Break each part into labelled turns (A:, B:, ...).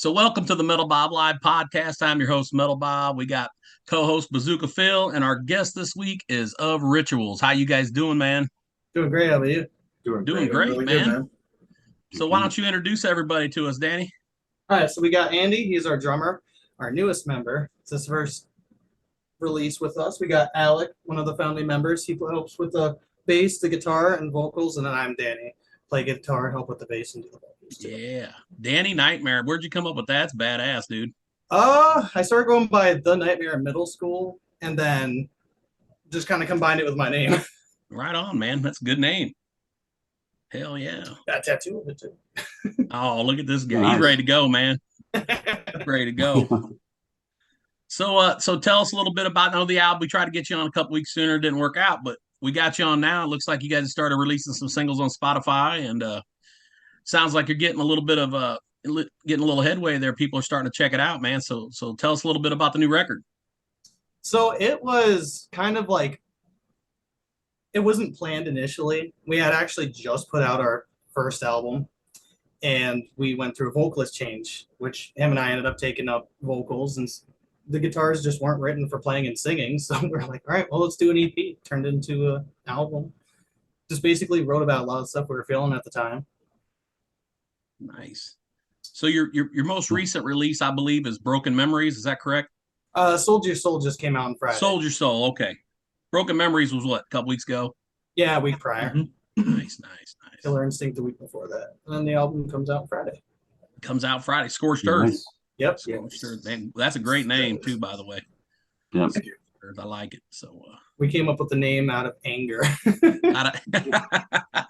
A: So welcome to the Metal Bob Live podcast. I'm your host, Metal Bob. We got co-host Bazooka Phil, and our guest this week is Of Rituals. How you guys doing, man?
B: Doing great. How about you?
A: Doing great,
C: really
A: man.
C: good, man.
A: So why don't you introduce everybody to us, Danny?
B: All right. So we got Andy. He's our drummer, our newest member. It's his first release with us. We got Alec, one of the founding members. He helps with the bass, the guitar, and vocals. And then I'm Danny. Play guitar, help with the bass, and do the vocals too.
A: Yeah. Danny Nightmare. Where'd you come up with that? It's badass, dude.
B: I started going by The Nightmare in middle school, and then just kind of combined it with my name.
A: Right on, man. That's a good name. Hell yeah.
B: Got a tattoo of it too.
A: Oh, look at this guy.
C: Nice.
A: He's ready to go, man. Ready to go. So tell us a little bit about the album. We tried to get you on a couple weeks sooner, didn't work out, but we got you on now. It looks like you guys started releasing some singles on Spotify, and sounds like you're getting a little bit of getting a little headway there. People are starting to check it out, man. So tell us a little bit about the new record.
B: So it was kind of like, it wasn't planned initially. We had actually just put out our first album, and we went through a vocalist change, which him and I ended up taking up vocals, and the guitars just weren't written for playing and singing. So we're like, all right, well, let's do an EP. Turned into an album. Just basically wrote about a lot of stuff we were feeling at the time.
A: Nice. So your most recent release, I believe, is Broken Memories. Is that correct?
B: Soldier Soul just came out on Friday.
A: Soldier Soul. Okay. Broken Memories was what, a couple weeks ago?
B: Yeah, a week prior.
A: Nice.
B: Killer Instinct the week before that. And then the album comes out Friday.
A: Comes out Friday. Scorched Earth.
C: Nice.
B: Yep.
A: Scorched Earth. Man, that's a great name too, by the way.
C: Yeah.
A: Earth, I like it. So
B: We came up with the name out of anger.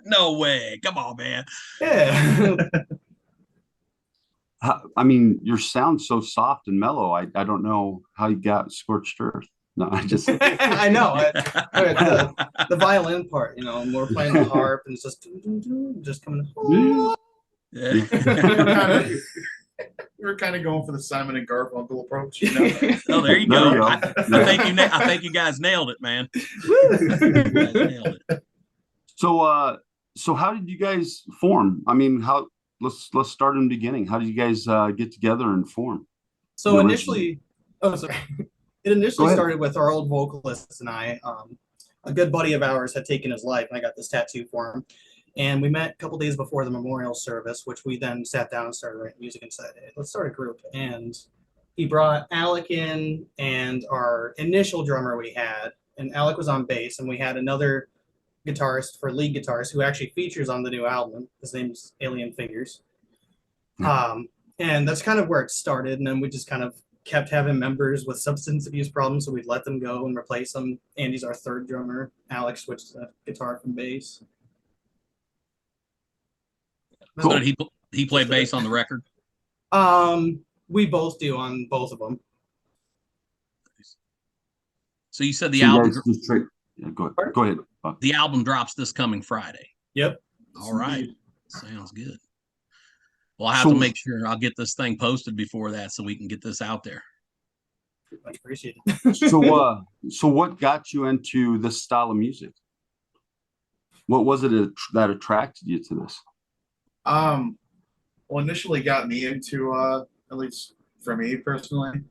A: no way. Come on, man.
B: Yeah.
C: I mean, your sound's so soft and mellow. I don't know how you got Scorched Earth. No, I just
B: I know. The violin part, and we're playing the harp, and it's just coming.
A: Yeah.
D: We were kind of going for the Simon and Garfunkel approach,
A: Oh, there you
C: There you
A: go.
C: go.
A: I think you guys nailed it, man. You guys nailed it.
C: So how did you guys form? I mean, let's start in the beginning. How did you guys get together and form?
B: So initially, it initially
C: ahead.
B: started with our old vocalist and I. A good buddy of ours had taken his life, and I got this tattoo for him. And we met a couple days before the memorial service, which we then sat down and started writing music and said, hey, let's start a group. And he brought Alec in and our initial drummer we had, and Alec was on bass, and we had another guitarist for lead guitarist who actually features on the new album. His name's Alien Figures. And that's kind of where it started. And then we just kind of kept having members with substance abuse problems, so we'd let them go and replace them. Andy's our third drummer. Alex switched to guitar from bass.
A: So did he played bass on the record?
B: We both do on both of them.
A: So you said
C: So you guys just go ahead.
A: the album drops this coming Friday.
B: Yep.
A: All right. Sounds good. Well, I have to make sure I'll get this thing posted before that so we can get this out there.
B: Much appreciated.
C: So what got you into this style of music? What was it that attracted you to this?
D: Well, initially got me into, at least for me personally,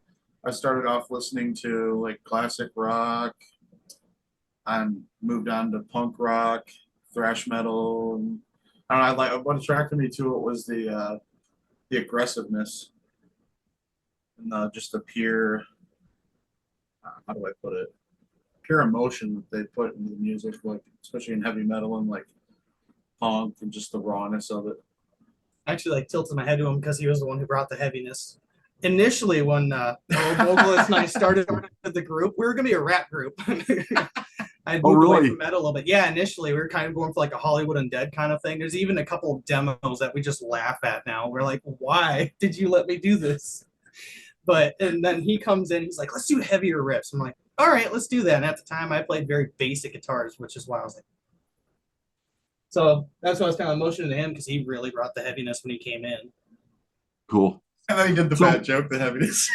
D: I started off listening to like classic rock. I moved on to punk rock, thrash metal, and I don't know, like what attracted me to it was the aggressiveness and just the pure, how do I put it? Pure emotion that they put into the music, like especially in heavy metal and like punk and just the rawness of it.
B: I actually tilted my head to him because he was the one who brought the heaviness. Initially, when our old vocalist and I started the group, we were going to be a rap group. I moved away from metal a little bit. Yeah, initially, we were kind of going for like a Hollywood Undead kind of thing. There's even a couple of demos that we just laugh at now. We're like, why did you let me do this? And then he comes in, he's like, let's do heavier riffs. I'm like, all right, let's do that. And at the time, I played very basic guitars, which is why I was like, so that's why I was kind of emotional to him, because he really brought the heaviness when he came in.
C: Cool.
D: And then he did the bad joke, the heaviness.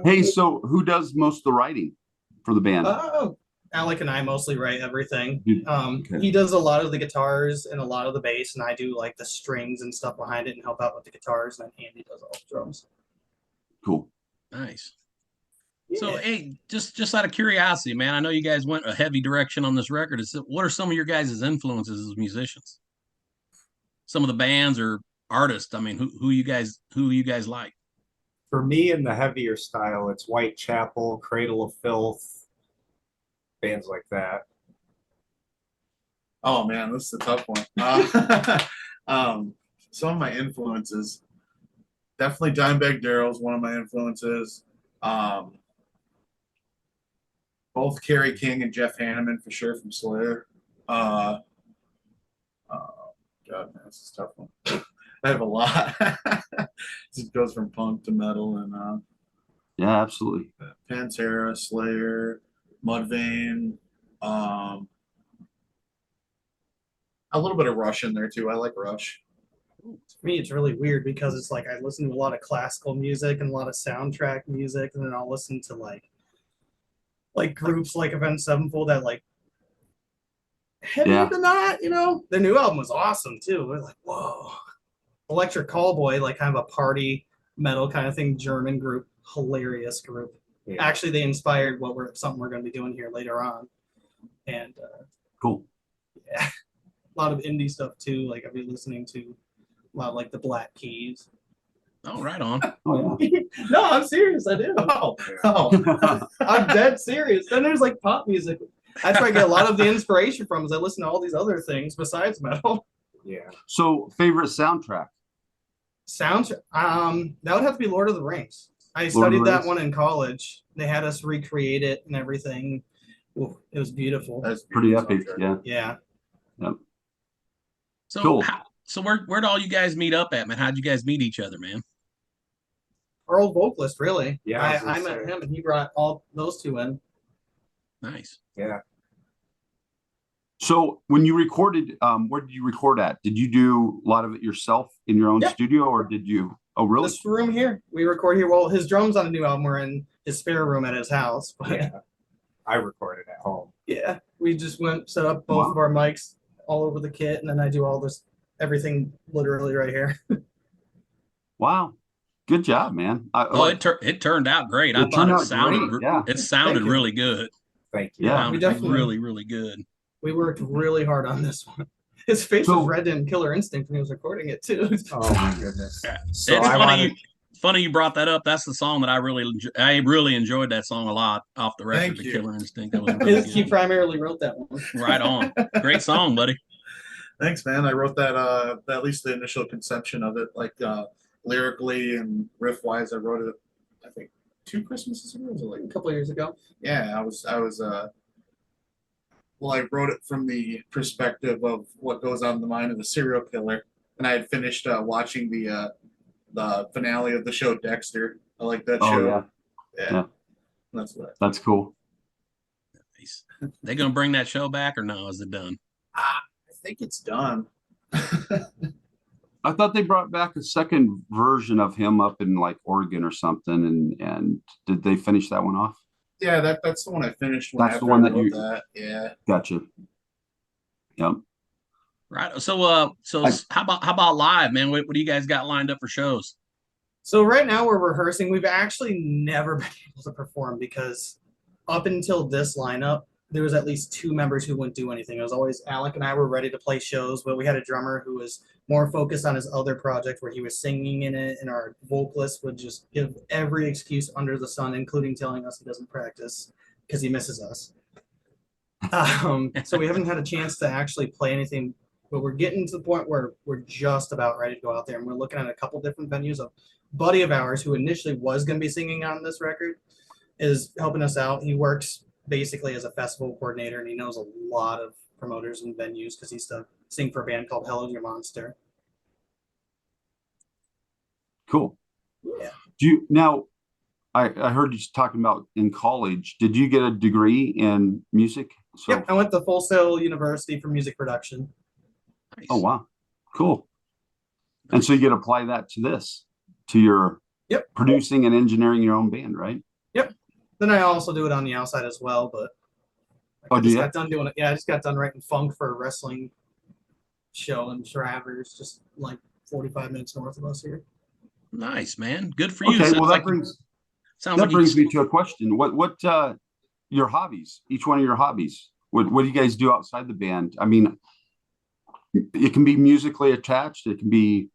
C: Hey, so who does most of the writing for the band?
B: Alec and I mostly write everything.
C: Okay.
B: He does a lot of the guitars and a lot of the bass, and I do like the strings and stuff behind it and help out with the guitars. And then Andy does all the drums.
C: Cool.
A: Nice.
B: Yeah.
A: So, hey, just out of curiosity, man, I know you guys went a heavy direction on this record. What are some of your guys' influences as musicians? Some of the bands or artists. I mean, who you guys like?
E: For me, in the heavier style, it's Whitechapel, Cradle of Filth, bands like that.
D: Oh man, this is a tough one. Some of my influences, definitely Dimebag Darrell's one of my influences. Both Kerry King and Jeff Hanneman for sure from Slayer. God, man, this is a tough one. I have a lot. It goes from punk to metal and
C: Yeah, absolutely.
D: Pantera, Slayer, Mudvayne, a little bit of Rush in there too. I like Rush.
B: For me, it's really weird because it's like I listen to a lot of classical music and a lot of soundtrack music, and then I'll listen to like groups like Avenged Sevenfold that like heavier
C: Yeah.
B: than that, you know. Their new album was awesome too. We're like, whoa. Electric Callboy, like kind of a party metal kind of thing, German group, hilarious group.
E: Yeah.
B: Actually, they inspired something we're going to be doing here later on, and
C: Cool.
B: yeah, a lot of indie stuff too. Like I've been listening to a lot of like the Black Keys.
A: Oh, right on.
C: Oh yeah.
B: No, I'm serious. I do.
D: Oh,
B: I'm dead serious. Then there's like pop music. That's where I get a lot of the inspiration from. Is I listen to all these other things besides metal.
E: Yeah.
C: So favorite soundtrack?
B: Sounds. That would have to be Lord of the Rings. I
C: Lord of
B: studied
C: the
B: that
C: Rings?
B: one in college. They had us recreate it and everything. Ooh, it was beautiful.
D: that's
C: Pretty
D: beautiful
C: epic.
D: soundtrack.
C: Yeah.
B: Yeah.
A: So,
C: Cool.
A: so where'd all you guys meet up at, man? How'd you guys meet each other, man?
B: Our old vocalist, really.
E: Yeah,
B: I met him and he brought all those two in.
A: Nice.
E: Yeah.
C: So when you recorded, where did you record at? Did you do a lot of it yourself in your own
B: Yeah.
C: studio, or did you? Oh, really?
B: This room here, we record here. Well, his drums on a new album were in his spare room at his house. But
E: Yeah. I recorded at home.
B: yeah, we just went set up both
C: Wow.
B: of our mics all over the kit, and then I do all this everything literally right here.
C: Wow. Good job, man.
A: Oh, it turned out great. I
C: It
A: thought
C: turned
A: it
C: out
A: sounded
C: great, yeah.
A: it sounded
B: Thank you.
A: really good.
E: Thank you.
C: Yeah.
B: We
A: Sounded
B: definitely-
A: really, really good.
B: We worked really hard on this one. His face
C: So-
B: was red in Killer Instinct when he was recording it too.
E: Oh my goodness.
A: Yeah.
E: So
A: It's
E: I
A: funny.
E: wanted,
A: Funny you brought that up. That's the song that I really enjoyed that song a lot off the record.
D: Thank
A: The
D: you.
A: Killer Instinct. That was really
B: He
A: good.
B: primarily wrote that one.
A: Right on. Great song, buddy.
D: Thanks, man. I wrote that. At least the initial conception of it, like lyrically and riff wise. I wrote it. I think 2 Christmases ago. Was it like
B: A couple of years ago.
D: Yeah, I was well, I wrote it from the perspective of what goes on in the mind of the serial killer, and I had finished watching the finale of the show Dexter. I like that
C: Oh
D: show.
C: yeah, Yeah.
D: That's what.
C: that's cool.
A: Nice. They gonna bring that show back or no? Is it done?
D: I think it's done.
C: I thought they brought back a second version of him up in like Oregon or something, and did they finish that one off?
D: Yeah, that's the one I finished. When
C: That's the
D: after
C: one
D: I
C: that
D: wrote
C: you-
D: that. Yeah.
C: Gotcha. Yep.
A: Right. So how about live, man? What do you guys got lined up for shows?
B: So right now we're rehearsing. We've actually never been able to perform because up until this lineup, there was at least 2 members who wouldn't do anything. It was always Alec and I were ready to play shows, but we had a drummer who was more focused on his other project where he was singing in it, and our vocalist would just give every excuse under the sun, including telling us he doesn't practice because he misses us. So we haven't had a chance to actually play anything, but we're getting to the point where we're just about ready to go out there, and we're looking at a couple different venues. A buddy of ours who initially was going to be singing on this record is helping us out. He works basically as a festival coordinator, and he knows a lot of promoters and venues because he used to sing for a band called Hello Dear Monster.
C: Cool.
B: Yeah.
C: Do you now? I heard you talking about in college. Did you get a degree in music? So,
B: Yep, I went to Full Sail University for music production.
A: Nice.
C: oh wow, cool. And so you get to apply that to this, to your
B: Yep.
C: producing and engineering your own band, right?
B: Then I also do it on the outside as well, but
C: Oh,
B: I
C: do
B: just
C: you?
B: got done doing it. Yeah, I just got done writing funk for a wrestling show in Travers, just like 45 minutes north of us here.
A: Nice, man. Good for you.
C: Okay, well
A: Sounds
C: that
A: like you
C: brings me to a question. What your hobbies? Each one of your hobbies. What do you guys do outside the band? I mean, it can be musically attached. It can be,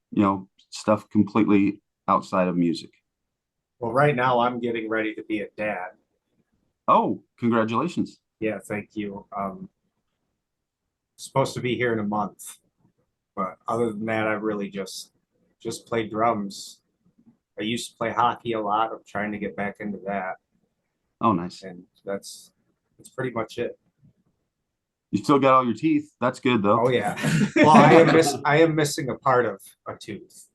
C: stuff completely outside of music.
E: Well, right now I'm getting ready to be a dad.
C: Oh, congratulations.
E: Yeah, thank you. Supposed to be here in a month, but other than that, I really just play drums. I used to play hockey a lot. I'm trying to get back into that,
C: Oh, nice.
E: and that's pretty much it.
C: You still got all your teeth. That's good though.
E: Oh yeah. Well, I am missing a part of a tooth.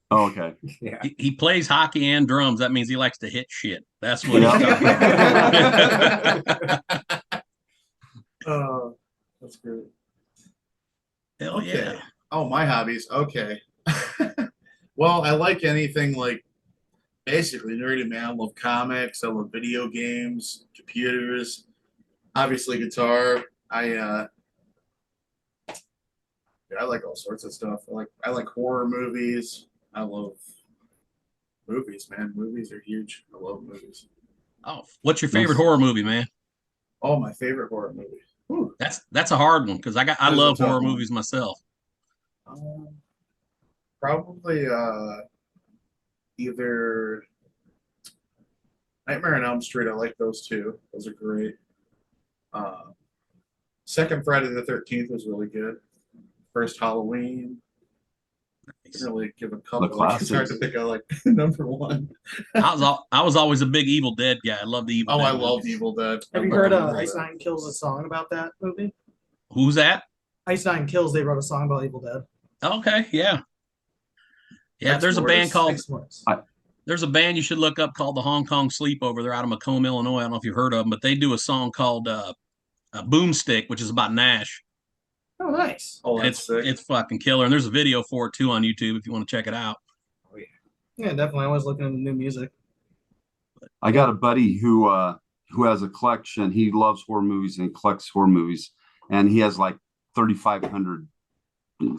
C: Oh, okay.
E: Yeah.
A: he plays hockey and drums. That means he likes to hit shit. That's what
C: Yeah.
A: he's talking about.
D: Oh, that's great.
A: Hell
D: Okay.
A: yeah.
D: Oh, my hobbies. Okay. Well, I like anything like basically nerdy, man. I love comics. I love video games, computers, obviously guitar. I like all sorts of stuff. I like horror movies. I love movies, man. Movies are huge. I love movies.
A: Oh, what's your favorite
C: Nice.
A: horror movie, man?
D: Oh, my favorite horror movie. Whew.
A: That's a hard one because I
D: That is a
A: love
D: tough
A: horror
D: one.
A: movies myself.
D: Um, Probably either Nightmare on Elm Street. I like those two. Those are great. Uh, Second Friday the 13th was really good. First Halloween.
A: Nice.
D: Didn't really give a couple.
C: The
D: Like, it's hard to
C: classics.
D: pick out like number one.
A: I was always a big Evil Dead guy. I love the Evil
D: Oh,
A: Dead
D: I love
A: movies.
D: Evil Dead.
B: Have you
D: I love
B: heard
D: Evil
B: Ice
D: Dead.
B: Nine Kills a song about that movie?
A: Who's that?
B: Ice Nine Kills, they wrote a song about Evil Dead.
A: Okay, yeah. Yeah, there's a band
D: Ex-Mortis.
A: called
B: Ex-Mortis.
A: there's a band you should look up called the Hong Kong Sleepover. They're out of Macomb, Illinois. I don't know if you've heard of them, but they do a song called Boomstick, which is about Nash.
B: Oh, nice.
D: Oh,
A: And
D: that's sick.
A: it's fucking killer. And there's a video for it too on YouTube if you want to check it out.
E: Oh, yeah.
B: Yeah, definitely. Always looking into new music.
C: I got a buddy who has a collection. He loves horror movies and collects horror movies, and he has like 3,500,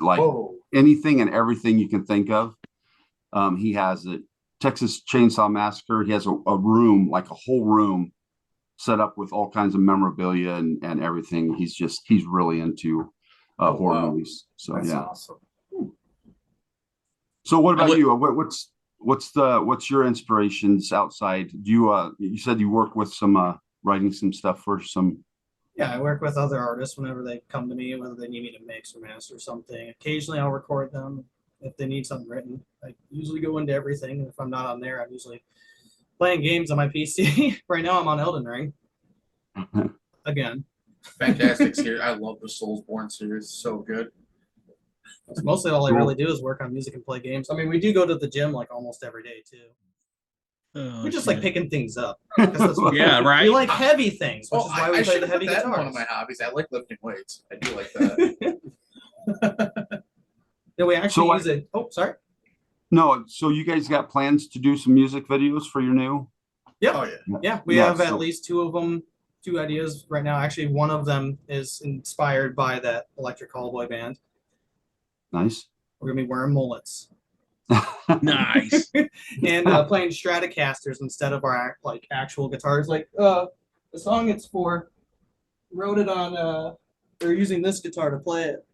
C: like
D: Whoa.
C: anything and everything you can think of. He has it. Texas Chainsaw Massacre. He has a room, like a whole room, set up with all kinds of memorabilia and everything. He's really into horror
D: wow.
C: movies. So
E: That's
C: yeah.
E: awesome.
C: So what
A: I
C: about
A: would-
C: you? What's your inspirations outside? Do you said you work with some writing some stuff for some.
B: Yeah, I work with other artists whenever they come to me, whether they need me to mix or master something. Occasionally I'll record them if they need something written. I usually go into everything. And if I'm not on there, I'm usually playing games on my PC. Right now I'm on Elden Ring. Again.
D: Fantastic series. I love the Soulsborne series. It's so good.
B: That's mostly all I really do is work on music and play games. I mean, we do go to the gym like almost every day too.
A: Oh,
B: We just
A: shit.
B: like picking things up. 'Ause that's what
A: Yeah, right.
B: We like heavy things, which
D: Oh,
B: is why we
D: I
B: play
D: should
B: the
D: have
B: heavy
D: put that in
B: guitars.
D: one of my hobbies. I like lifting weights. I do like that.
B: Yeah, we actually
C: So
B: use it. Oh, sorry.
C: No, so you guys got plans to do some music videos for your new?
B: Yep.
D: Oh yeah.
B: Yeah, we
C: Yeah,
B: have at
C: so-
B: least two of them, two ideas right now. Actually, one of them is inspired by that Electric Callboy band.
C: Nice.
B: We're gonna be wearing mullets
A: Nice.
B: and playing Stratocasters instead of our actual guitars. Like the song it's for, wrote it on. They're using this guitar to play it.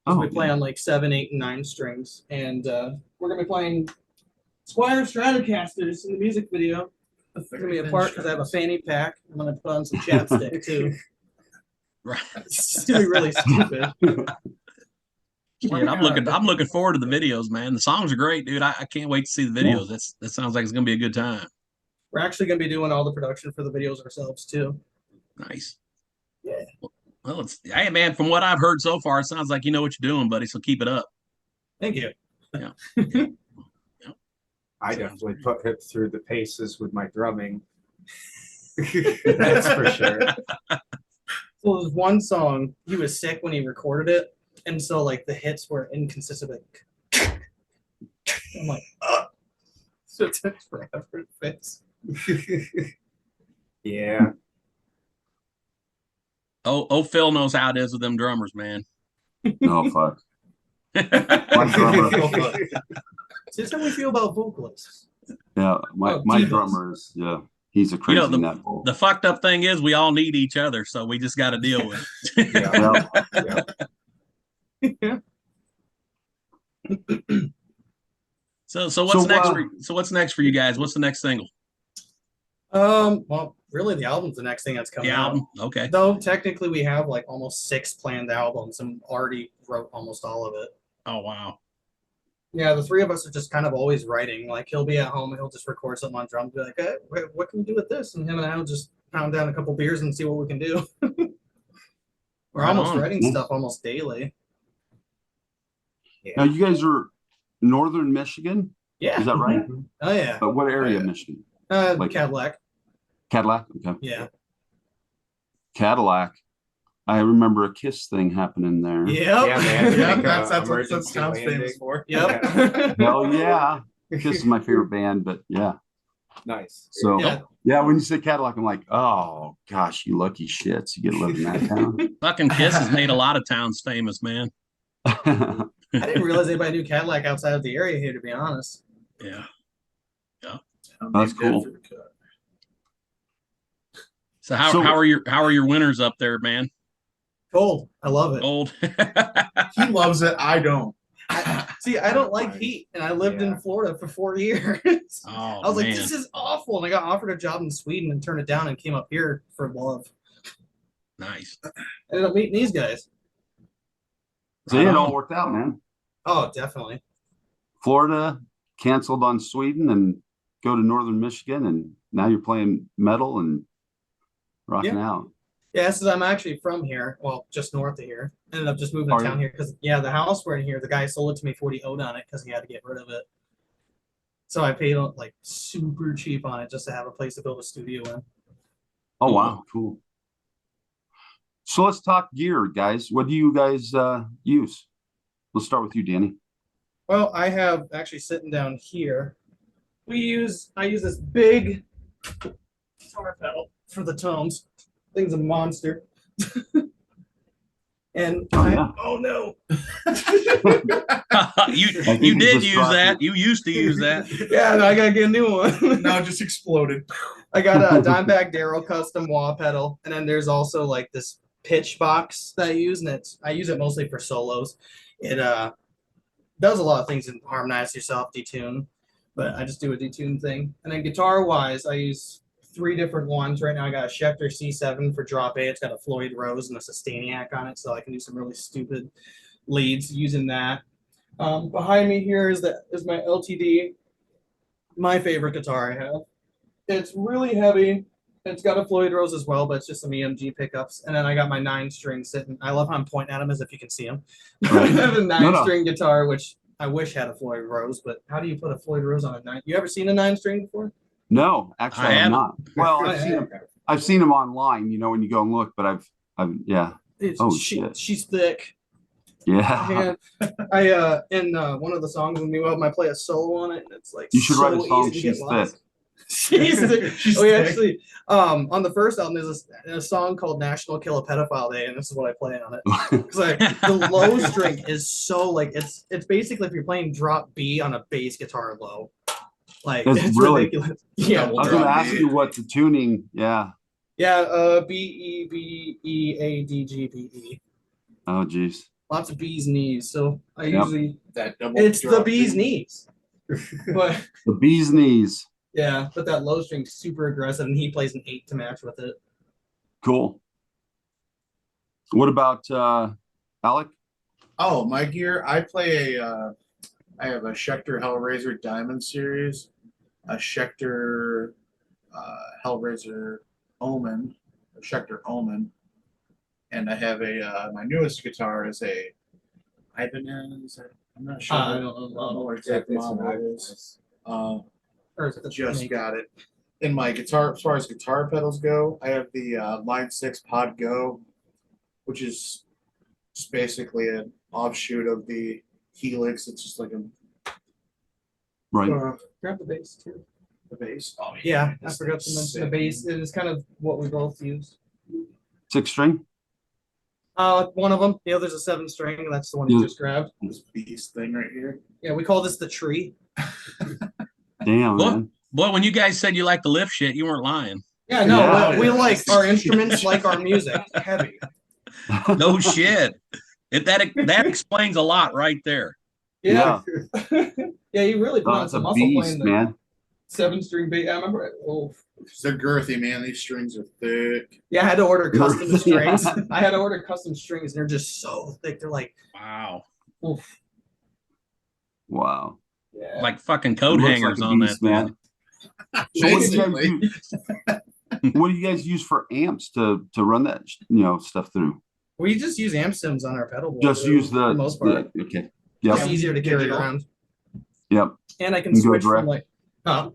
C: Oh,
B: We play on like 7, 8, and 9 strings, and we're gonna be playing Squire Stratocasters in the music video. It's gonna be a part because I have a fanny pack. I'm gonna put on some chapstick too.
A: Right.
B: It's gonna be really stupid.
A: Shit, I'm looking forward to the videos, man. The songs are great, dude. I can't wait to see the videos. That sounds like it's gonna be a good time.
B: We're actually gonna be doing all the production for the videos ourselves too.
A: Nice.
B: Yeah.
A: Well, hey man, from what I've heard so far, it sounds like you know what you're doing, buddy. So keep it up.
B: Thank you.
E: I definitely put him through the paces with my drumming. That's for sure.
B: So there's one song, he was sick when he recorded it, and so like the hits were inconsistent. Like, I'm like, so it took forever to fix.
E: Yeah.
A: Oh, Phil knows how it is with them drummers, man.
C: No fuck. My drummer.
B: See, that's how we feel about vocalists.
C: Yeah,
B: Oh,
C: my
B: divas.
C: drummer is, yeah, he's a
A: You
C: crazy
A: know,
C: nut hole.
A: the fucked up thing is we all need each other, so we just got to deal with it.
E: Yeah.
C: Yeah.
A: So what's
C: So,
A: next what's next for you guys? What's the next single?
B: Well, really, the album's the next thing that's coming
A: The
B: out.
A: album? Okay.
B: Though technically, we have like almost 6 planned albums, and already wrote almost all of it.
A: Oh wow.
B: Yeah, the three of us are just kind of always writing. Like he'll be at home and he'll just record something on drums, be like, "Hey, what can we do with this?" And him and I will just pound down a couple beers and see what we can do. We're
A: Right
B: almost
A: on.
B: writing stuff almost daily.
C: now you guys are northern Michigan,
B: Yeah.
C: is that right?
B: Oh yeah.
C: But what area
D: Oh,
C: of
D: yeah.
C: Michigan? Like-
B: Cadillac.
C: Cadillac. Okay.
B: Yeah.
C: Cadillac. I remember a Kiss thing happening there.
B: Yep.
E: Yeah, man.
D: Yeah,
E: Like,
D: that's what
E: emergency
D: sounds
E: landing.
D: famous for.
B: Yep.
C: Hell yeah. Kiss is my favorite band, but yeah.
E: Nice.
C: So
B: Yeah.
C: yeah, when you say Cadillac, I'm like, oh gosh, you lucky shits. You get to live in that town.
A: Fucking Kiss has made a lot of towns famous, man.
B: I didn't realize anybody knew Cadillac outside of the area here, to be honest.
A: Yeah.
C: That's cool.
A: So how
C: So-
A: how are your winters up there, man?
B: Cold. I love it.
A: Old.
D: He loves it. I don't.
B: See, I don't like heat, and I lived in
E: Yeah.
B: Florida for 4 years.
A: Oh,
B: I was like,
A: man.
B: this is awful. And I got offered a job in Sweden and turned it down and came up here for love.
A: Nice.
B: Ended up meeting these guys.
C: See, it all worked out, man.
B: Oh, definitely.
C: Florida canceled on Sweden and go to northern Michigan, and now you're playing metal and rocking out.
B: Yeah, so I'm actually from here. Well, just north of here. Ended up just moving
C: Are
B: to
C: you?
B: town here because, yeah, the house we're in here, the guy sold it to me for 40 owed on it because he had to get rid of it. So I paid like super cheap on it just to have a place to build a studio in.
C: Oh wow, cool. So let's talk gear, guys. What do you guys use? Let's start with you, Danny.
B: Well, I have actually sitting down here. I use this big guitar pedal for the tones. Thing's a monster. And
C: Oh, yeah.
B: oh no.
A: you
C: think
A: you
C: you
A: did
C: just
A: use
C: brought
A: that.
C: it.
A: You used to use that.
B: Yeah, no, I gotta get a new one.
D: Now it just exploded.
B: I got a Dimebag Darrow custom wah pedal, and then there's also like this pitch box that I use, and I use it mostly for solos. It does a lot of things in harmonize yourself, detune, but I just do a detune thing. And then guitar wise, I use 3 different ones. Right now I got a Schecter C7 for drop A. It's got a Floyd Rose and a Sustainiac on it, so I can do some really stupid leads using that. Behind me here is my LTD, my favorite guitar I have. It's really heavy. It's got a Floyd Rose as well, but it's just some EMG pickups. And then I got my 9-string sitting. I love how I'm pointing at them as if you can see them. I have a 9-string guitar, which I wish had a Floyd Rose, but how do you put a Floyd Rose on a 9? You ever seen a 9-string before?
C: No, actually,
A: I
C: I'm
A: haven't.
C: not. Well,
B: I
C: I've seen them online, you know, when you go and look, but yeah,
B: She's thick.
C: yeah.
B: And I in one of the songs when we album, I play a solo on it, and it's like
C: You should write a
B: so
C: song,
B: easy to get
C: She's
B: lost.
C: Thick.
B: She's thick.
D: She's
B: Oh, yeah,
D: thick.
B: actually, on the first album, there's a song called National Kill a Pedophile Day, and this is what I play on it. Because like the low string is so like it's basically if you're playing drop B on a bass guitar low, like
C: It's
B: it's
C: really-
B: ridiculous. Yeah,
C: I was going to ask you what the tuning, yeah.
B: yeah. B E B E A D G B E.
C: Oh, geez.
B: Lots of B's knees. So I
C: Yep.
B: usually
D: That double
B: it's the
D: drop
B: B's
D: beat.
B: knees. But
C: The bee's knees.
B: yeah, but that low string's super aggressive, and he plays an 8 to match with it.
C: Cool. What about Alec?
D: Oh, my gear. I have a Schecter Hellraiser Diamond series, a Schecter Hellraiser Omen, a Schecter Omen, and I have my newest guitar is a Ibanez. I'm not sure.
B: I
D: I
B: don't
D: don't know what exact
E: It's
D: model it
E: not-
D: is. Uh,
B: Or is it the
D: just
B: snake?
D: got it. In my guitar, as far as guitar pedals go, I have the Line 6 Pod Go, which is just basically an offshoot of the Helix. It's just like
C: Right.
B: Grab the bass too.
D: the bass. Oh,
B: Yeah, I
D: This
B: forgot to
D: thing's
B: mention the
D: sick.
B: bass. It is kind of what we both use.
C: 6-string?
B: One of them. The other's a 7-string, and that's the one you just grabbed.
D: This beast thing right here.
B: Yeah, we call this the tree.
C: Damn,
A: Boy,
C: man.
A: boy, when you guys said you like to lift shit, you weren't lying.
B: Yeah, no,
C: Yeah.
B: we like our instruments, like our music, heavy.
A: No shit. That explains a lot right there.
B: Yeah, yeah, you really put
C: Oh,
B: on
C: that's a
B: some muscle
C: beast,
B: playing the
C: man.
B: 7-string bass. I remember. Oh,
D: They're girthy, man. These strings are thick.
B: yeah, I had to order custom
C: Yeah.
B: strings. I had to order custom strings, and they're just so thick. They're like,
A: Wow.
B: oof.
C: Wow.
B: Yeah.
A: Like fucking
C: It
A: coat
C: looks
A: hangers
C: like a
A: on
C: beast,
A: that
C: man.
A: thing.
C: So what do you guys
D: Basically.
C: do? What do you guys use for amps to run that stuff through?
B: We just use amp stems on our pedal board.
C: Just use
B: for the most part.
C: okay.
B: It's
C: Yep.
B: easier to carry
D: Digital.
B: around,
C: Yep.
B: and I can
C: You can go
B: switch
C: direct.
B: from like,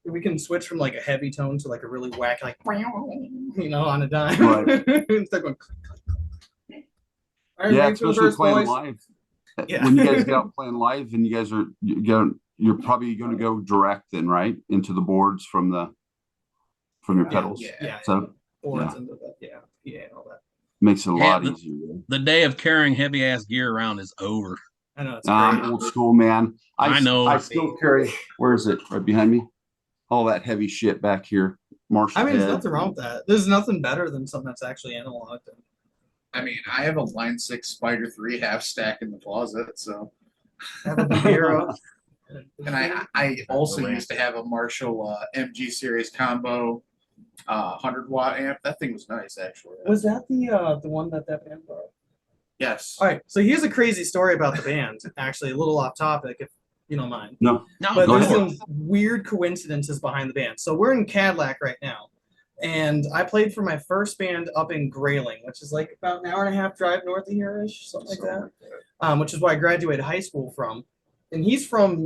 B: we can switch from like a heavy tone to like a really whack, like, on a dime.
C: Right.
B: Instead of going. All right,
C: Yeah,
B: ready for the
C: especially
B: verse,
C: playing
B: boys?
C: live.
B: Yeah.
C: When you guys get out playing live and you guys are you're probably going to go direct then, right? Into the boards from your pedals.
B: Yeah.
C: So
B: Boards
C: yeah.
B: into the yeah, and all that.
C: Makes it a
A: Yeah,
C: lot easier.
A: The day of carrying heavy ass gear around is over.
B: I know it's
C: I'm
B: great.
C: old school, man.
A: I know.
C: I still carry. Where is it? Right behind me. All that heavy shit back here. Marshall.
B: I mean, there's
C: head.
B: nothing wrong with that. There's nothing better than something that's actually analog.
D: I mean, I have a Line 6 Spider 3 half stack in the closet, so.
B: Have a Vivero.
D: And I also used to have a Marshall MG series combo 100-watt amp. That thing was nice, actually.
B: Was that the one that band borrowed?
D: Yes.
B: All right, so here's a crazy story about the band. Actually, a little off topic, if you don't mind.
C: No.
A: No,
B: But
A: go
B: there's
A: for it.
B: some weird coincidences behind the band. So we're in Cadillac right now, and I played for my first band up in Grayling, which is like about an hour and a half drive north of here-ish, something like that. Which is where I graduated high school from. And he's from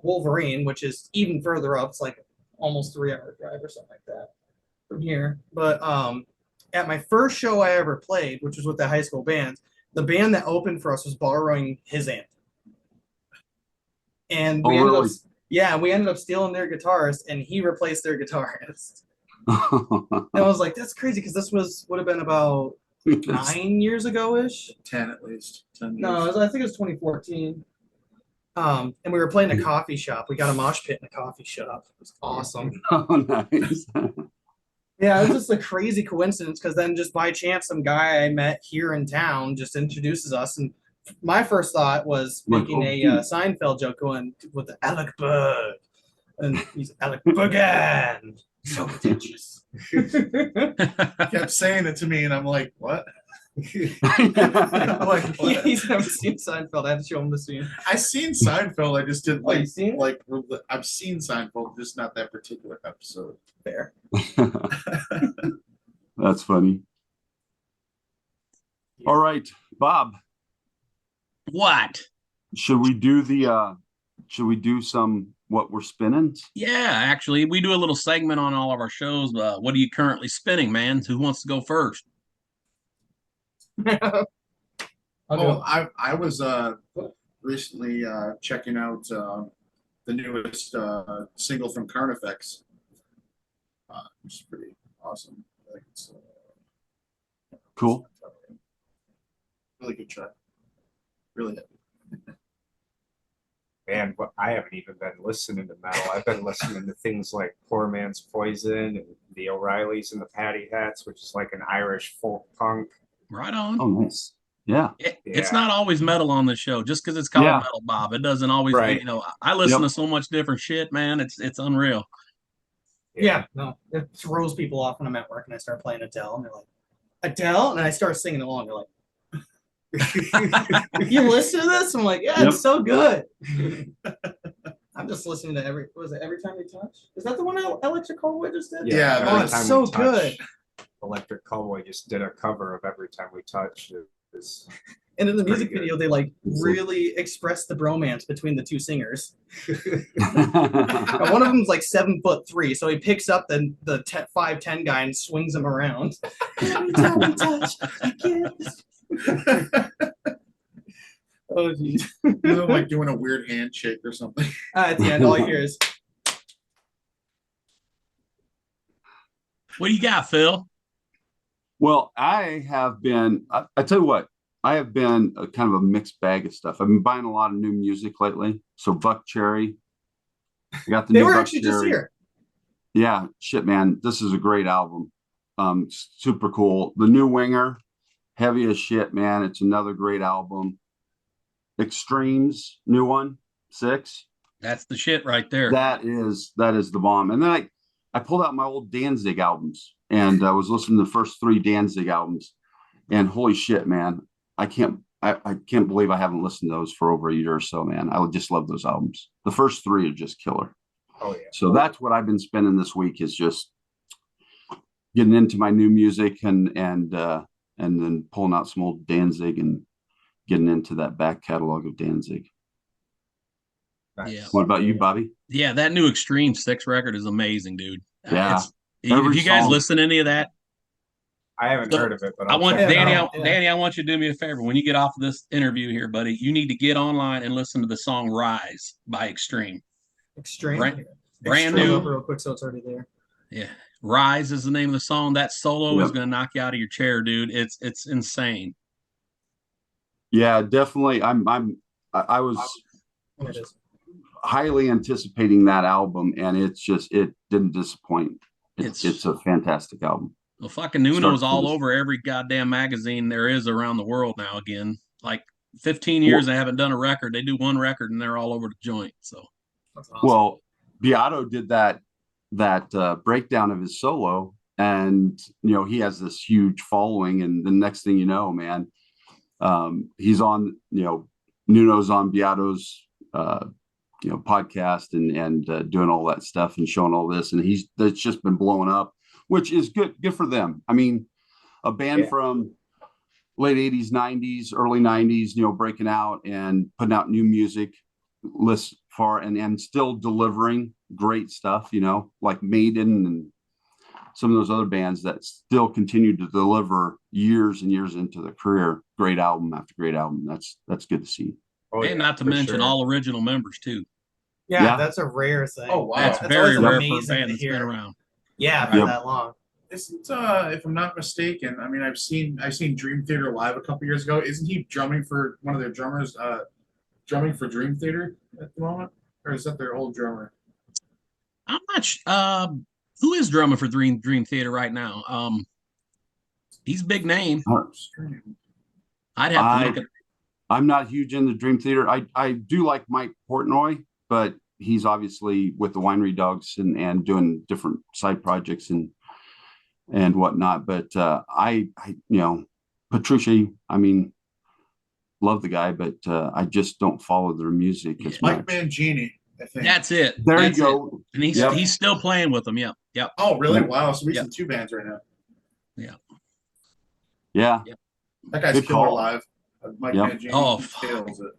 B: Wolverine, which is even further up. It's like almost 3-hour drive or something like that from here. But at my first show I ever played, which was with the high school band, the band that opened for us was borrowing his amp. And we ended up stealing their guitarist, and he replaced their guitarist. And I was like, that's crazy, because this would have been about 9 years ago-ish.
D: 10 at least. 10 years.
B: No, I think it was 2014. And we were playing a coffee shop. We got a mosh pit in a coffee shop. It was awesome.
C: Oh, nice.
B: Yeah, it was just a crazy coincidence, because then just by chance, some guy I met here in town just introduces us. And my first thought was making a Seinfeld joke going with the Alec Berg. And he's Alec Bergen. So pretentious.
D: He kept saying it to me, and I'm like, what?
B: Like, he's never seen Seinfeld. I had to show him the scene.
D: I seen Seinfeld. I just didn't
B: Oh, you seen it?
D: I've seen Seinfeld, just not that particular episode.
B: Fair.
C: That's funny. All right, Bob.
A: What?
C: Should we do some what we're spinning?
A: Yeah, actually, we do a little segment on all of our shows. What are you currently spinning, man? Who wants to go first?
D: I was recently checking out the newest single from Carnifex. Which is pretty awesome. I think it's
C: Cool.
D: really good track. Really heavy.
E: Man, but I haven't even been listening to metal. I've been listening to things like Poor Man's Poison and the O'Reillys and the Patty Hats, which is like an Irish folk punk.
A: Right on.
C: Oh, nice. Yeah.
A: It's
E: Yeah.
A: not always metal on the show, just because it's called
C: Yeah.
A: metal, Bob. It doesn't always,
E: Right.
A: I listen
C: Yep.
A: to so much different shit, man. It's unreal.
B: Yeah, no, it throws people off when I'm at work and I start playing Adele, and they're like, Adele? And I start singing along. They're like, you listen to this? I'm like, yeah,
C: Yep.
B: it's so good. I'm just listening to every Time We Touch? Is that the one Electric Callboy just did?
D: Yeah,
B: Oh,
E: Every
B: it's
E: Time
B: so
E: We Touch.
B: good.
E: Electric Cowboy just did a cover of Every Time We Touch. It's
B: And in the music
E: Pretty
B: video, they like really express the bromance between the two singers. And one of them's like 7'3", so he picks up the 5'10" guy and swings him around. Every time we touch, I get this. Oh geez.
D: They're like doing a weird handshake or something.
B: At the end, all you hear is
A: What do you got, Phil?
C: Well, I have been. I tell you what, I have been a kind of a mixed bag of stuff. I've been buying a lot of new music lately. So Buck Cherry, I got the
B: They
C: new
B: were
C: Buck
B: actually just
C: Cherry.
B: here.
C: Yeah, shit, man, this is a great album. Super cool. The new Winger, heavy as shit, man. It's another great album. Extremes, new one, 6.
A: That's the shit right there.
C: That is the bomb. And then I pulled out my old Danzig albums and I was listening to the first 3 Danzig albums. And holy shit, man, I can't believe I haven't listened to those for over a year or so, man. I would just love those albums. The first 3 are just killer.
E: Oh yeah.
C: So that's what I've been spending this week, is just getting into my new music and then pulling out some old Danzig and getting into that back catalog of Danzig.
E: Nice.
A: Yeah.
C: What about you, Bobby?
A: Yeah, that new Extreme 6 record is amazing, dude.
C: Yeah.
A: If you guys
C: song.
A: listen to any of that,
E: I haven't heard of it, but
A: I
E: I'll
A: want
E: check it
A: Danny.
E: out.
A: Danny, I want you to do me a favor. When you get off of this interview here, buddy, you need to get online and listen to the song "Rise" by Extreme.
B: Extreme.
A: Brand
B: Extreme
A: new.
B: up real quick, so it's already there.
A: Yeah, "Rise" is the name of the song. That solo is
C: Yep.
A: going to knock you out of your chair, dude. It's insane.
C: Yeah, definitely. I was
B: It is.
C: highly anticipating that album, and it didn't disappoint.
A: It's-
C: It's a fantastic album.
A: Well, fucking Nuno's
C: Start
A: all
C: finish.
A: over every goddamn magazine there is around the world now. Again, like 15 years they haven't done a record. They do one record and they're all over the joint. So
B: That's awesome.
C: Well, Beato did that breakdown of his solo, and he has this huge following, and the next thing you know, man, he's on Nuno's on Beato's podcast and doing all that stuff and showing all this, and that's just been blowing up, which is good for them. I mean, a band from late 80s, 90s, early 90s, breaking out and putting out new music lists far and still delivering great stuff, like Maiden and some of those other bands that still continue to deliver years and years into their career. Great album after great album. That's good to see.
E: Oh,
A: and not to mention
E: sure.
A: all original members too.
B: Yeah,
C: Yeah.
B: that's a rare thing.
D: Oh, wow.
A: That's
B: That's
A: very
B: always
A: rare for a
B: amazing
A: band
B: to
A: that's been
B: hear.
A: around.
B: Yeah, for
C: Yep.
B: that long.
D: Isn't if I'm not mistaken, I mean I've seen Dream Theater live a couple years ago. Isn't he drumming for one of their drummers drumming for Dream Theater at the moment? Or is that their old drummer?
A: I'm not who is drumming for Dream Theater right now. He's a big name. I'd have to look at.
C: I'm not huge into Dream Theater. I do like Mike Portnoy, but he's obviously with the Winery Dogs and doing different side projects and whatnot. But Petrucci, I mean, love the guy, but I just don't follow their music as
D: Mike
C: much.
D: Mangini, I think.
A: That's it.
C: There
A: That's
C: you go.
A: it. And he's still playing with them. Yep. Yep.
D: Oh, really?
C: Yep.
D: Wow. So he's
A: Yep.
D: in 2 bands right now.
C: Yeah.
D: That guy's
C: Good
D: killer
C: call.
D: live. Mike
C: Yep.
D: Mangini
A: Oh,
D: kills it.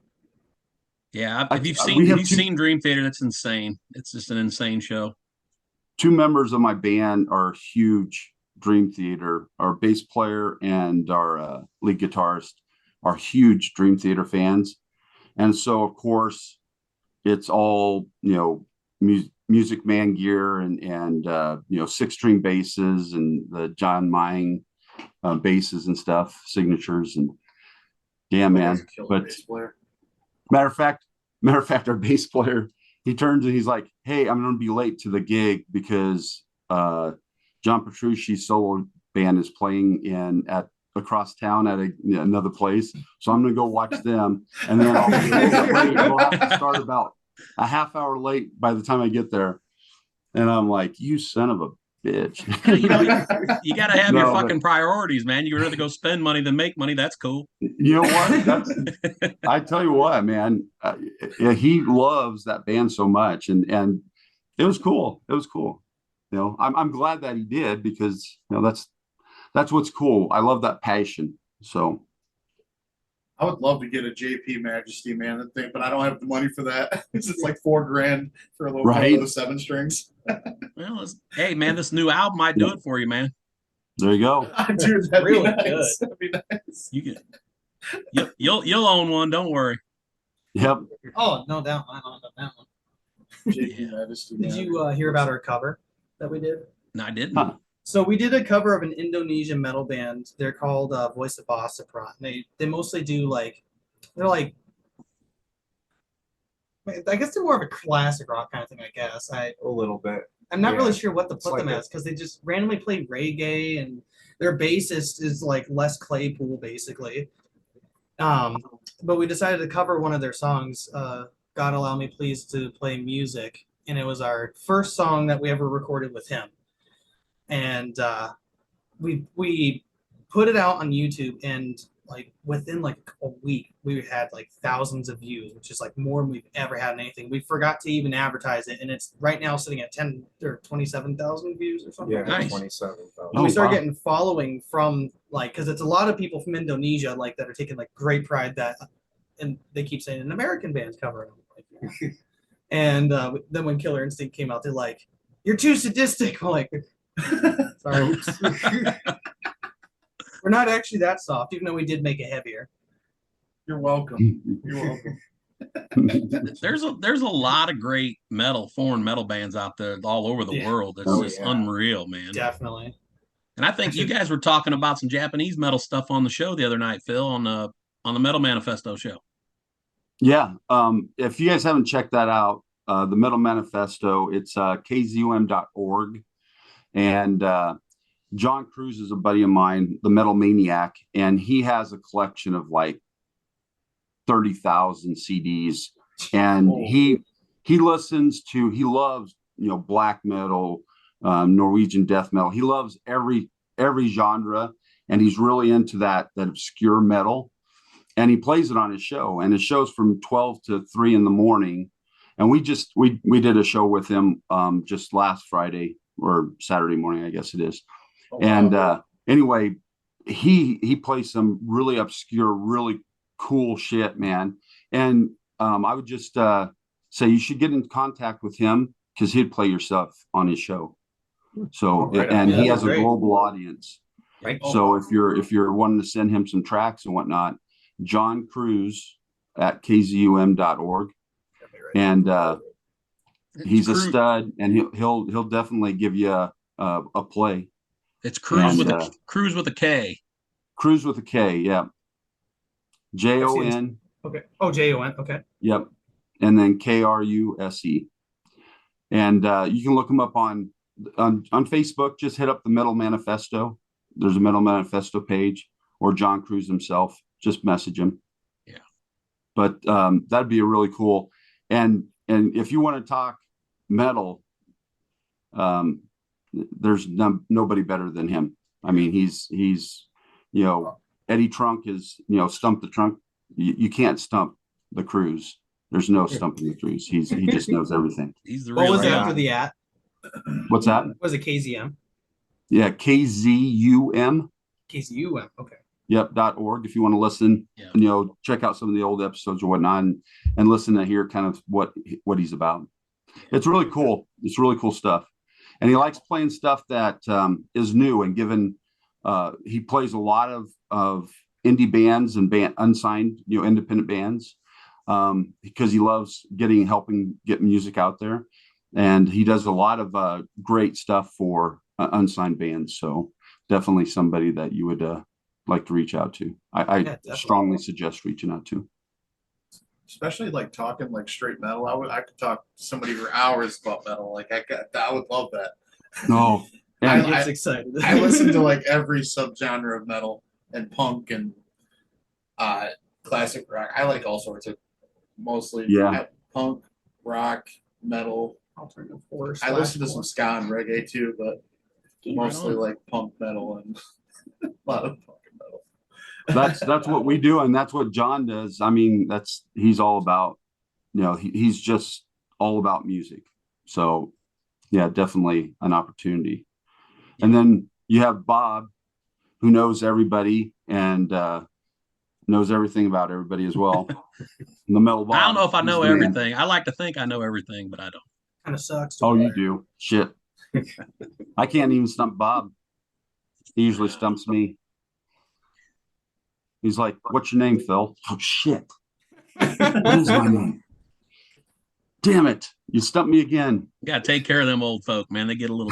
A: Yeah.
C: I-
A: If you've
C: we have
A: seen Dream Theater, that's insane. It's just an insane show.
C: 2 members of my band are huge Dream Theater. Our bass player and our lead guitarist are huge Dream Theater fans, and so of course it's all Music Man gear and 6-string basses and the John Maying basses and stuff, signatures, and yeah,
D: That
C: man.
D: guy's a killer
C: But
D: bass player.
C: matter of fact, our bass player, he turns and he's like, "Hey, I'm going to be late to the gig because John Petrucci's solo band is playing at across town at another place, so I'm going to go watch them, and then I'll be a little bit late. We'll have to start about a half hour late by the time I get there." And I'm like, "You son of a bitch!"
A: You got to have your
C: No,
A: fucking priorities, man. You'd rather go spend money than make money. That's cool.
C: You know what? I tell you what, man. He loves that band so much, and it was cool. It was cool. I'm glad that he did, because that's what's cool. I love that passion. So
D: I would love to get a JP Majesty, man, that thing, but I don't have the money for that. It's like $4,000 for a little one
C: Right.
D: of those 7 strings.
A: Well, hey, man, this new album might do it for you, man.
C: there you go.
D: Dude, that'd
B: Really
D: be nice. That'd be nice.
A: You'll own one. Don't worry.
C: Yep.
B: Oh, no doubt. I don't know that one.
D: JP Majesty.
B: Did
D: man.
B: you hear about our cover that we did?
A: No, I didn't.
C: Huh.
B: So we did a cover of an Indonesian metal band. They're called Voice of Bossapron. They mostly do like they're like I guess they're more of a classic rock kind of thing. I guess
E: A little bit.
B: I'm not
E: Yeah.
B: really sure what to
E: It's
B: put
E: like
B: them
E: a-
B: as because they just randomly play reggae and their bassist is like Les Claypool basically. Um, but we decided to cover one of their songs. God allow me please to play music, and it was our first song that we ever recorded with him. And we put it out on YouTube, and like within like a week, we had like thousands of views, which is like more than we've ever had in anything. We forgot to even advertise it, and it's right now sitting at 10 or 27,000 views or something.
E: Yeah,
A: Nice.
E: 27,000.
B: And we started
C: wow.
B: getting following from like because it's a lot of people from Indonesia like that are taking like great pride that, and they keep saying an American band's covering them. Like, yeah. And then when Killer Instinct came out, they're like, "You're too sadistic." I'm like, sorry, we're not actually that soft, even though we did make it heavier.
D: You're welcome. You're welcome.
A: There's a lot of great foreign metal bands out there all over the
B: Yeah.
A: world. It's
E: Oh,
A: just
E: yeah.
A: unreal, man.
B: Definitely.
A: And I think you guys were talking about some Japanese metal stuff on the show the other night, Phil, on the Metal Manifesto show.
C: Yeah. If you guys haven't checked that out, the Metal Manifesto, it's kzum.org. And John Cruz is a buddy of mine, the Metal Maniac, and he has a collection of like 30,000 CDs. And he loves, black metal, Norwegian death metal. He loves every genre, and he's really into that obscure metal. And he plays it on his show, and his show's from 12 to 3 in the morning. And we did a show with him just last Friday or Saturday morning, I guess it is.
D: Oh,
C: And
D: wow.
C: anyway, he plays some really obscure, really cool shit, man. And I would just say you should get in contact with him because he'd play your stuff on his show. So
D: Right on.
C: and
B: Yeah,
C: he
B: that's
C: has a
B: great.
C: global audience.
E: Thank
D: Oh,
C: So if you're wanting to send him some tracks and whatnot, John Cruz at kzum.org. And he's a
A: Cru-
C: stud, and he'll definitely give you a play.
A: It's Cruise
C: And,
A: with a K.
C: Cruz with a K, yeah. Jon,
B: Okay. Oh, Jon. Okay.
C: yep, and then Kruse. And you can look him up on Facebook. Just hit up the Metal Manifesto. There's a Metal Manifesto page, or John Cruz himself. Just message him.
A: Yeah.
C: But that'd be a really cool. And if you want to talk metal, there's nobody better than him. I mean, he's Eddie Trunk is stump the trunk. You can't stump the Cruz. There's no stumping the Cruz. He just knows everything.
A: He's the
B: What
A: real
B: was
A: deal.
B: after the at?
C: What's that?
B: What was it KZM?
C: Yeah, KZUM.
B: KZUM. Okay.
C: Yep, .org. If you want to listen,
A: Yeah.
C: Check out some of the old episodes or whatnot, and listen to hear kind of what he's about. It's really cool. It's really cool stuff, and he likes playing stuff that is new and given. He plays a lot of indie bands and unsigned, independent bands, because he loves helping get music out there, and he does a lot of great stuff for unsigned bands. So definitely somebody that you would like to reach out to. I strongly suggest reaching out to.
D: Especially like talking like straight metal. I could talk to somebody for hours about metal. Like I would love that.
C: No,
B: I
C: and
B: get excited.
D: I listen to like every subgenre of metal and punk and classic rock. I like all sorts of mostly punk, rock, metal.
B: Alternative horror.
D: I listen to some ska and reggae too, but mostly
A: on.
D: like punk metal and a lot of punk and metal.
C: that's what we do, and that's what John does. I mean, he's all about, he's just all about music. So yeah, definitely an opportunity. And then you have Bob, who knows everybody and knows everything about everybody as well. The Metal Bob.
A: I don't know if I
C: he's
A: know
C: the man.
A: everything. I like to think I know everything, but I don't.
B: Kind of sucks.
C: Oh, you do. Shit. I can't even stump Bob. He usually stumps me. He's like, "What's your name, Phil?" Oh shit. What is my name? Damn it. You stumped me again.
A: You gotta take care of them old folk, man. They get a little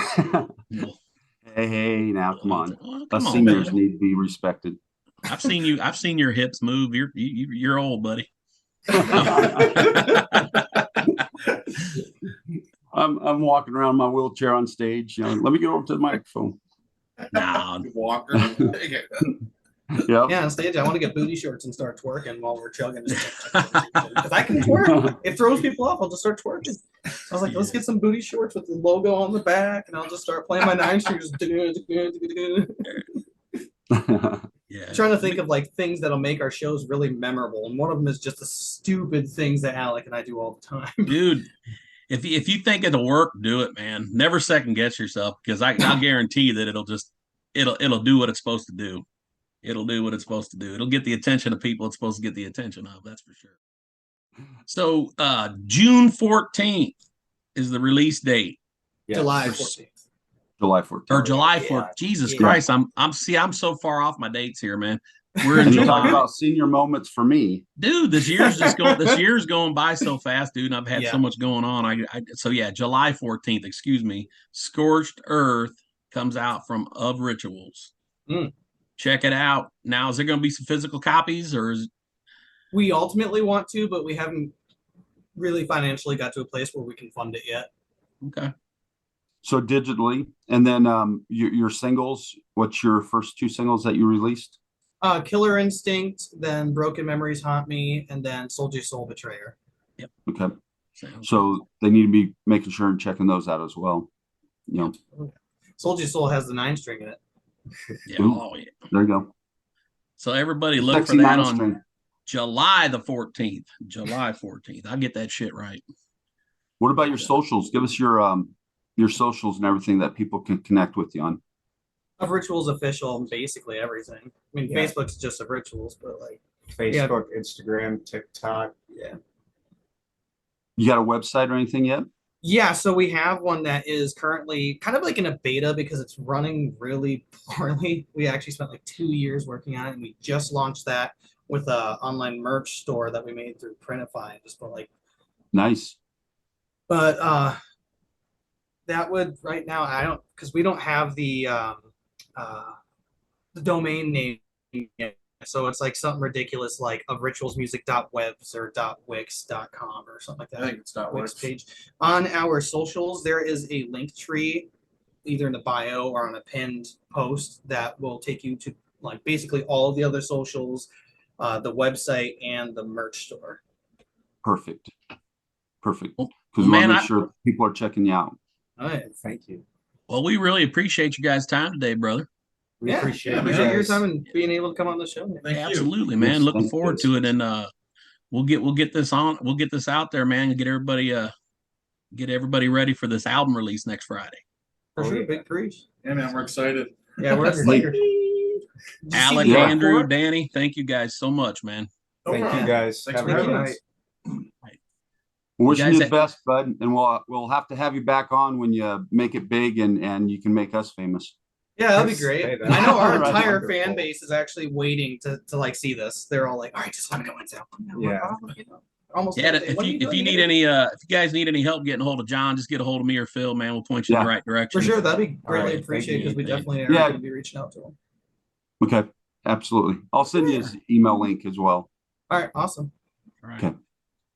C: Hey, now come on.
A: Well,
C: Us
A: come on,
C: seniors
A: man.
C: need to be respected.
A: I've seen you. I've seen your hips move. You're old, buddy.
C: I'm walking around my wheelchair on stage. Let me get over to the microphone.
A: No,
D: Walker.
C: Yeah.
B: Yeah, on stage, I want to get booty shorts and start twerking while we're chugging. If I can twerk, it throws people off. I'll just start twerking. I was like, let's get some booty shorts with the logo on the back, and I'll just start playing my 9 strings.
A: yeah.
B: Trying to think of like things that'll make our shows really memorable, and one of them is just the stupid things that Alec and I do all the time.
A: Dude. If you think it'll work, do it, man. Never second guess yourself, because I'll guarantee you that it'll do what it's supposed to do. It'll do what it's supposed to do. It'll get the attention of people it's supposed to get the attention of. That's for sure. So June 14th is the release date,
E: Yes.
B: July 14th.
C: July 14th.
A: or July
B: Yeah.
A: 4th. Jesus
B: Yeah.
A: Christ, I'm so far off my dates here, man. We're in
C: And you talk
A: July.
C: about senior moments for me.
A: Dude, this year's going by so fast, dude, and I've had so
B: Yeah.
A: much going on. So yeah, July 14th, excuse me. Scorched Earth comes out from Of Rituals.
B: Mm.
A: Check it out. Now, is there going to be some physical copies, or is
B: We ultimately want to, but we haven't really financially got to a place where we can fund it yet.
A: okay?
C: So digitally, and then your singles. What's your first 2 singles that you released?
B: Killer Instinct, then Broken Memories Haunt Me, and then Soldier Soul Betrayer.
C: Okay.
A: Sounds
C: So they need to be making sure and checking those out as well.
B: Soldier Soul has the 9-string in it.
A: yeah,
C: Ooh.
A: oh yeah.
C: There you go.
A: So everybody look
C: Sexy
A: for that
C: 9
A: on
C: string.
A: July the 14th. July 14th. I'll get that shit right.
C: What about your socials? Give us your socials and everything that people can connect with you on.
B: Of Rituals official and basically everything. I mean,
E: Yeah.
B: Facebook's just Of Rituals, but like,
E: Facebook, Instagram, TikTok.
B: yeah.
C: You got a website or anything yet?
B: Yeah, so we have one that is currently kind of like in a beta because it's running really poorly. We actually spent like 2 years working on it, and we just launched that with a online merch store that we made through Printify. Just put like,
C: Nice.
B: but that would right now I don't, because we don't have the domain name yet. So it's like something ridiculous like of ritualsmusic.webs or .wix.com or something like that.
D: I think it's not
B: Wix
D: Wix.
B: page. On our socials, there is a link tree either in the bio or on a pinned post that will take you to like basically all of the other socials, the website, and the merch store.
C: Perfect. Because
A: Well,
C: we want
A: man,
C: to make sure people are checking you out.
B: All right.
E: Thank you.
A: Well, we really appreciate you guys' time today, brother.
E: We appreciate it.
B: appreciate your
E: guys.
B: time and being able to come on the show.
D: Thank you.
A: Absolutely, man.
C: Yes,
A: Looking
C: thank
A: forward
C: you.
A: to it, and we'll get this on. We'll get this out there, man, and get everybody ready for this album release next Friday.
B: For
E: Oh,
B: sure,
E: yeah.
B: big preach.
D: Yeah, man, we're excited.
B: Yeah, we're excited.
A: Alec,
C: Yeah.
A: Andrew, Danny, thank you guys so much, man.
D: No
E: Thank
D: problem.
E: you guys.
D: Thanks
E: Have
D: for
E: a good
D: having
E: night.
D: us.
C: Wishing
A: guys
C: you the
A: ha-
C: best, bud, and we'll have to have you back on when you make it big and you can make us famous.
B: Yeah, that'd be
E: Yes.
B: great.
E: Hey, that's
B: I know our
C: right.
B: entire
E: Wonderful.
B: fan base is actually waiting to like see this. They're all like, "All right, just let me know when it's out."
E: Yeah.
B: Almost.
A: Yeah,
B: Thursday.
A: if
B: What are
A: you
B: doing
A: need
B: here?
A: any if you guys need any help getting a hold of John, just get a hold of me or Phil, man. We'll point you in
C: Yeah.
A: the right direction.
B: For sure, that'd be
E: All right,
B: greatly
E: thank
B: appreciated because we
A: you.
B: definitely are
C: Yeah.
B: going to be reaching out to them.
C: Okay, absolutely. I'll send you his email link as well.
B: All right, awesome.
A: All right.
C: Okay.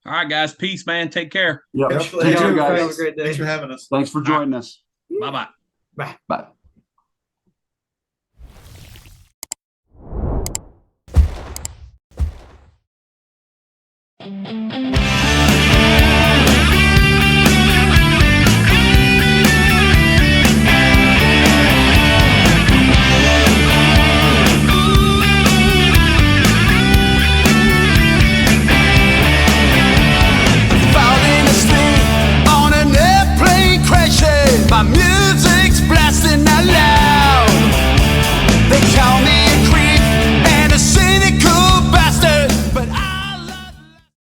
A: All right, guys. Peace, man. Take care.
C: Yep.
D: Yep.
C: Take
B: Thank
C: care,
B: you.
C: guys.
B: Have a great day.
D: Thanks for having us.
C: Thanks for joining us.
A: Bye bye.
B: Bye.
C: Bye.